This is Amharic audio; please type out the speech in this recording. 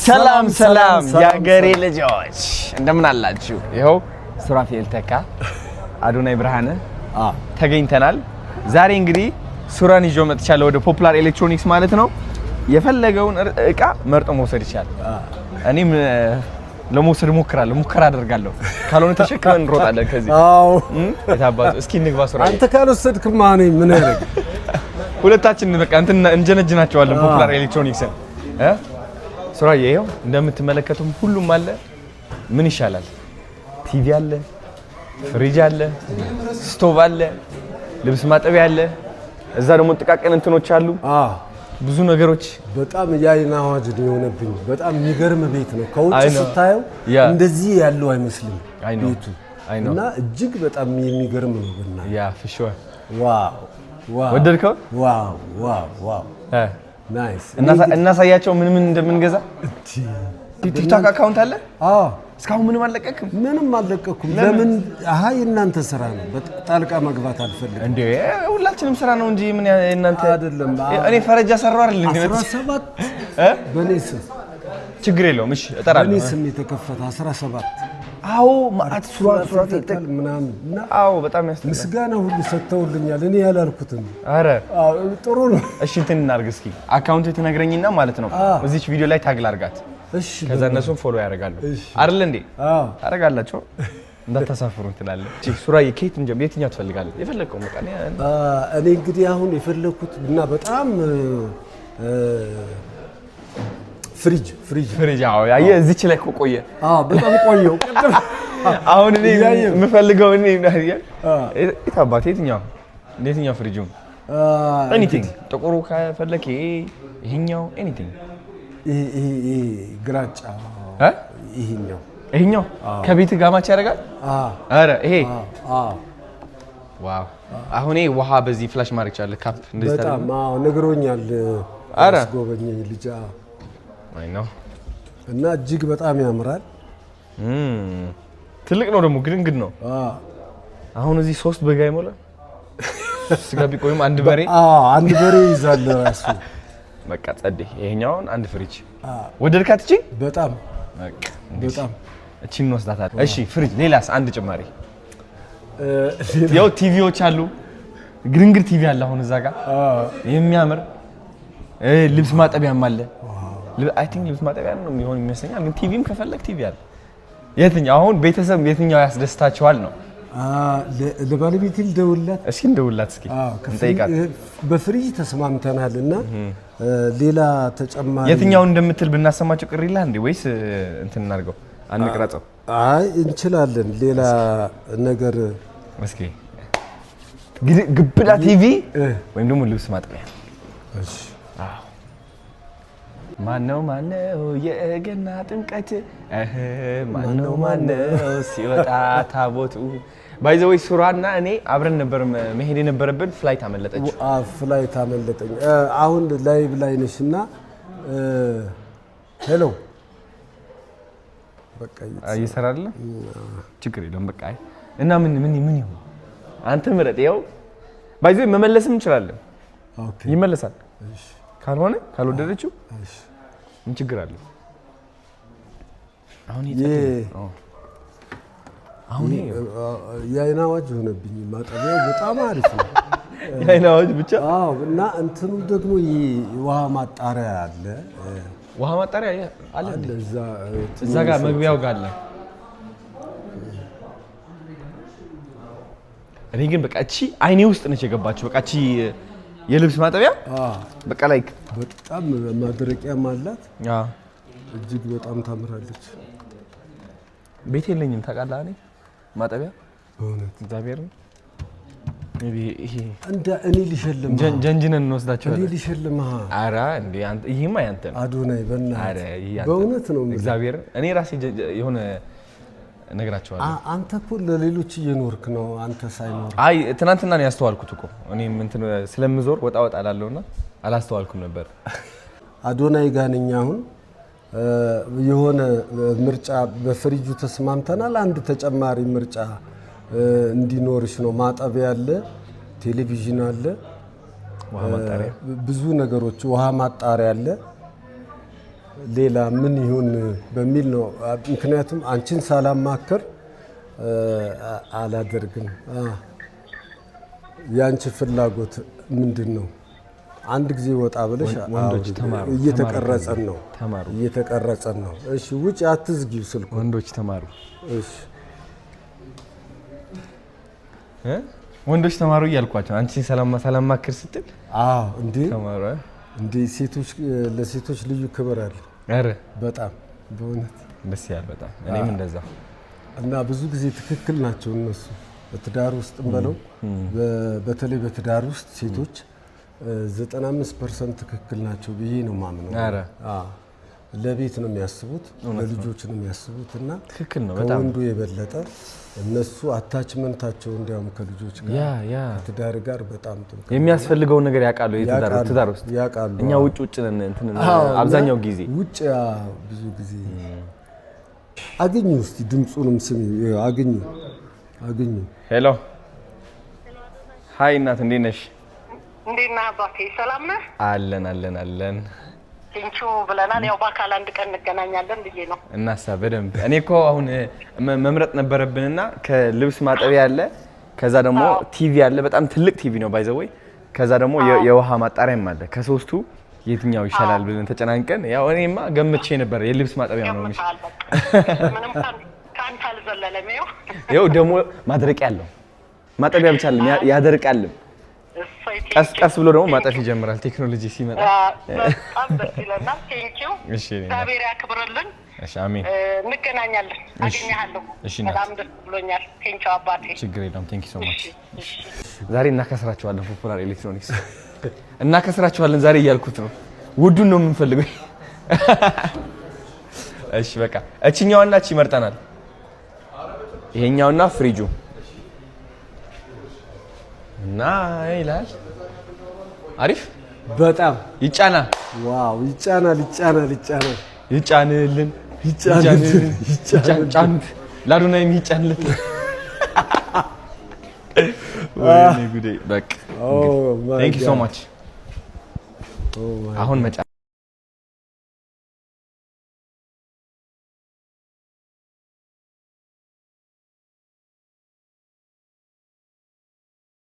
ሰላም ሰላም ያገሬ ልጆች እንደምን አላችሁ? ይሄው ሱራፌል ተካ አዶናይ ብርሃነ ተገኝተናል። ዛሬ እንግዲህ ሱራን ይዞ መጥቻለሁ ወደ ፖፑላር ኤሌክትሮኒክስ ማለት ነው። የፈለገውን እቃ መርጦ መውሰድ ይችላል። እኔም ለመውሰድ ሙከራ አደርጋለሁ። ካልሆነ ተሸክመን እንሮጣለን ከዚህ። አዎ የታባቱ እስኪ እንግባ ሱራ። አንተ ካልወሰድክማ እኔ ምን ያደርግ? ሁለታችን በቃ እንትን እንጀነጅናቸዋለን ፖፑላር ኤሌክትሮኒክስን ሱራዬ። ይሄው እንደምትመለከቱም ሁሉም አለ። ምን ይሻላል? ቲቪ አለ፣ ፍሪጅ አለ፣ ስቶቭ አለ፣ ልብስ ማጠቢያ አለ። እዛ ደግሞ ጥቃቅን እንትኖች አሉ። ብዙ ነገሮች በጣም ያይና አዋጅ ነው የሆነብኝ። በጣም የሚገርም ቤት ነው። ከውጭ ስታየው እንደዚህ ያለው አይመስልም ቤቱ እና እጅግ በጣም የሚገርም ነው። በእና ያ ፍሽዋ ዋው ዋው ወደድከው? ዋው ዋው ዋው ናይስ። እናሳያቸው ምን እንደምንገዛ። ቲክቶክ አካውንት አለ? እስካሁን ምንም አልለቀቅም። ለምን? የእናንተ ስራ ነው። ጣልቃ መግባት አልፈልግም። እንዴ ሁላችንም ስራ ነው እንጂ ምን እናንተ አይደለም። እኔ ፈረጃ ሰራው አይደል እንዴ? 17 በኔ ስም ችግር የለውም። እሺ እጠራለሁ። በኔ ስም የተከፈተ 17 አዎ ማአት ሱራ ተተል ምናምን እና በጣም ያስተምራል። ምስጋና ሁሉ ሰጥተውልኛል። እኔ ያላልኩትን አረ ጥሩ ነው። እሺ እንትን እናድርግ እስኪ አካውንት ትነግረኝና ማለት ነው እዚች ቪዲዮ ላይ ታግ ላድርጋት። እሺ ከዛ እነሱም ፎሎ ያደርጋሉ አይደል እንዴ? አደርጋላችሁ እንዳታሳፍሩን ትላለህ። እሺ ሱራዬ ከየት እንጀምር? የትኛው ትፈልጋለህ? የፈለከው በቃ እኔ እንግዲህ አሁን የፈለኩት እና በጣም ፍሪጅ ያየ እዚች ላይ ቆየ። በጣም ቆየው። አሁን እኔ የምፈልገው እኔ የታባት የትኛው ፍሪጅ ኤኒቲንግ ጥቁሩ ከፈለክ ይሄኛው ኤኒቲንግ ይሄ ግራጫ ይሄኛው ከቤት ጋር ማች ያደርጋል። አረ ይሄ ዋው! አሁን ይሄ ውሃ በዚህ ፍላሽ ማድረግ ይችላል። ካፕ እንደዚህ በጣም ነግሮኛል። አስጎበኘኝ ልጅ አይ ነው እና እጅግ በጣም ያምራል። ትልቅ ነው ደግሞ ግድንግድ ነው። አሁን እዚህ 3 በጋ ይሞላል። ስጋ ቢቆይም አንድ በሬ ይዛል ራሱ። በቃ ጸዴ። ይሄኛውን አንድ ፍሪጅ ወደድካት? እቺ በጣም እቺን እንወስዳታለን። እሺ ፍሪጅ። ሌላስ? አንድ ጭማሪ። ያው ቲቪዎች አሉ። ግድንግድ ቲቪ አለ አሁን እዛ ጋር የሚያምር ልብስ ማጠቢያም አለ። አይ ቲንክ ልብስ ማጠቢያ ነው የሚሆን ይመስለኛል። ግን ቲቪም ከፈለክ ቲቪ አለ። የትኛው አሁን ቤተሰብ የትኛው ያስደስታቸዋል ነው? ለባለቤቴ ልደውልላት። እስኪ እንደውልላት እስኪ እንጠይቃት። በፍሪጅ ተስማምተናልና ሌላ ተጨማሪ የትኛውን እንደምትል ብናሰማቸው ቅር ይላል እንዴ? ወይስ እንትን እናድርገው አንቅረጸው? እንችላለን። ሌላ ነገር እስኪ ግብዳ ቲቪ ወይም ደግሞ ልብስ ማጠቢያ። እሺ ማነው የገና ጥምቀት ማነው ሲወጣ ታቦቱ። ባይ ዘ ወይ ሱራና እኔ አብረን ነበር መሄድ የነበረብን። ፍላይት አመለጠኝ። አሁን ላይቭ ላይ ነሽና ሄሎ በቃ እየሰራል። ችግር የለውም በቃ እና ምን ይሁን አንተ ምረጥ። ያው ባይ ዘ ወይ መመለስም እንችላለን። ይመለሳል። ካልሆነ ካልወደደችው ምን ችግር አለ? አሁን የአይን አዋጅ ሆነብኝ። ማጠቢያው በጣም አሪፍ ነው። የአይን አዋጅ ብቻ እና እንትኑ ደግሞ ውሃ ማጣሪያ አለ። ውሃ ማጣሪያ አለ እዛ ጋር መግቢያው ጋር አለ። እኔ ግን በቃ እቺ አይኔ ውስጥ ነች የገባችው። በቃ እቺ የልብስ ማጠቢያ በቃ ላይክ በጣም ማድረቂያም አላት። እጅግ በጣም ታምራለች። ቤት የለኝም ታውቃለህ። እኔ ማጠቢያ በእውነት እግዚአብሔር ነው። ይሄ እኔ ልሸልም ጀንጅነን እንወስዳቸዋለን። እኔ ልሸልም። ኧረ እንዴ ይሄማ ያንተ ነው አዶናይ። በእውነት ነው እግዚአብሔር። እኔ ራሴ የሆነ ነግራቸዋለሁ። አንተ እኮ ለሌሎች እየኖርክ ነው። አንተ ሳይኖር ትናንትና ነው ያስተዋልኩት እኮ እኔም እንትን ስለምዞር ወጣ እላለሁና አላስተዋልኩም ነበር። አዶናይ ጋር ነኝ አሁን። የሆነ ምርጫ በፍሪጁ ተስማምተናል። አንድ ተጨማሪ ምርጫ እንዲኖርሽ ነው። ማጠቢያ አለ፣ ቴሌቪዥን አለ፣ ውሃ ማጣሪያ ብዙ ነገሮች ውሃ ማጣሪያ አለ። ሌላ ምን ይሁን በሚል ነው። ምክንያቱም አንቺን ሳላማከር አላደርግም። ያንቺ ፍላጎት ምንድነው? አንድ ጊዜ ወጣ ብለሽ ወንዶች ተማሩ እየተቀረጸን ነው። እሺ ውጪ አትዝጊው ስልኩ። ወንዶች ተማሩ። እሺ ወንዶች ተማሩ እያልኳቸው አንቺን ሳላማክር ስትል እንዴ ተማሩ እንዴ ሴቶች ለሴቶች ልዩ ክብር አለ። አረ በጣም በእውነት ደስ ያለ በጣም እኔም እንደዛ እና ብዙ ጊዜ ትክክል ናቸው እነሱ በትዳር ውስጥ እንበለው በተለይ በትዳር ውስጥ ሴቶች 95% ትክክል ናቸው ብዬ ነው ማምነው። አረ ለቤት ነው የሚያስቡት ለልጆች ነው የሚያስቡት እና ትክክል ነው በጣም ከወንዱ የበለጠ እነሱ አታችመንታቸው እንዲያውም ከልጆች ጋር ከትዳር ጋር በጣም ጥሩ የሚያስፈልገው ነገር ያውቃሉ። የትዳር ውስጥ ያውቃሉ። እኛ ውጭ ነን እንትን አብዛኛው ጊዜ ውጭ ብዙ ጊዜ አገኙ። እስቲ ድምጹንም ስሚ አገኙ። ሄሎ ሃይ እናት እንዴት ነሽ? እንዴት ነህ አባቴ? ሰላም ነህ? አለን ቴንቹ ብለናል። ያው በአካል አንድ ቀን እንገናኛለን ብዬ ነው። እናሳ በደንብ እኔ እኮ አሁን መምረጥ ነበረብንና ከልብስ ማጠቢያ አለ፣ ከዛ ደግሞ ቲቪ አለ፣ በጣም ትልቅ ቲቪ ነው ባይዘወይ፣ ከዛ ደግሞ የውሃ ማጣሪያም አለ። ከሶስቱ የትኛው ይሻላል ብለን ተጨናንቀን ያው እኔማ ገምቼ ነበር የልብስ ማጠቢያ ነው ማለት ምንም ካንተ አልዘለለም። ይኸው ደግሞ ማድረቂያ አለው። ማጠቢያ ብቻ አይደለም ያደርቃልም። ቀስ ብሎ ደግሞ ማጠፍ ይጀምራል። ቴክኖሎጂ ሲመጣ በጣም ደስ ይለናል። ቴንኪው እግዚአብሔር ያክብርልን። እሺ አሜን። እንገናኛለን። አገኛለሁ። በጣም ደስ ብሎኛል። ቴንኪው አባቴ። ችግር የለውም። ቴንኪው ሶ ማች። ዛሬ እናከስራቸዋለን። ፖፑላር ኤሌክትሮኒክስ እናከስራቸዋለን ዛሬ እያልኩት ነው። ውዱን ነው የምንፈልገው። እሺ በቃ እቺኛውና እቺ መርጠናል። ይሄኛውና ፍሪጁ እና ይላል አሪፍ በጣም ይጫናል። ዋው ይጫናል። ይጫንልን ላዱና የሚጫንለት ወይኔ ጉዴ። በቃ ቴንክ ዩ ሶ ማች። አሁን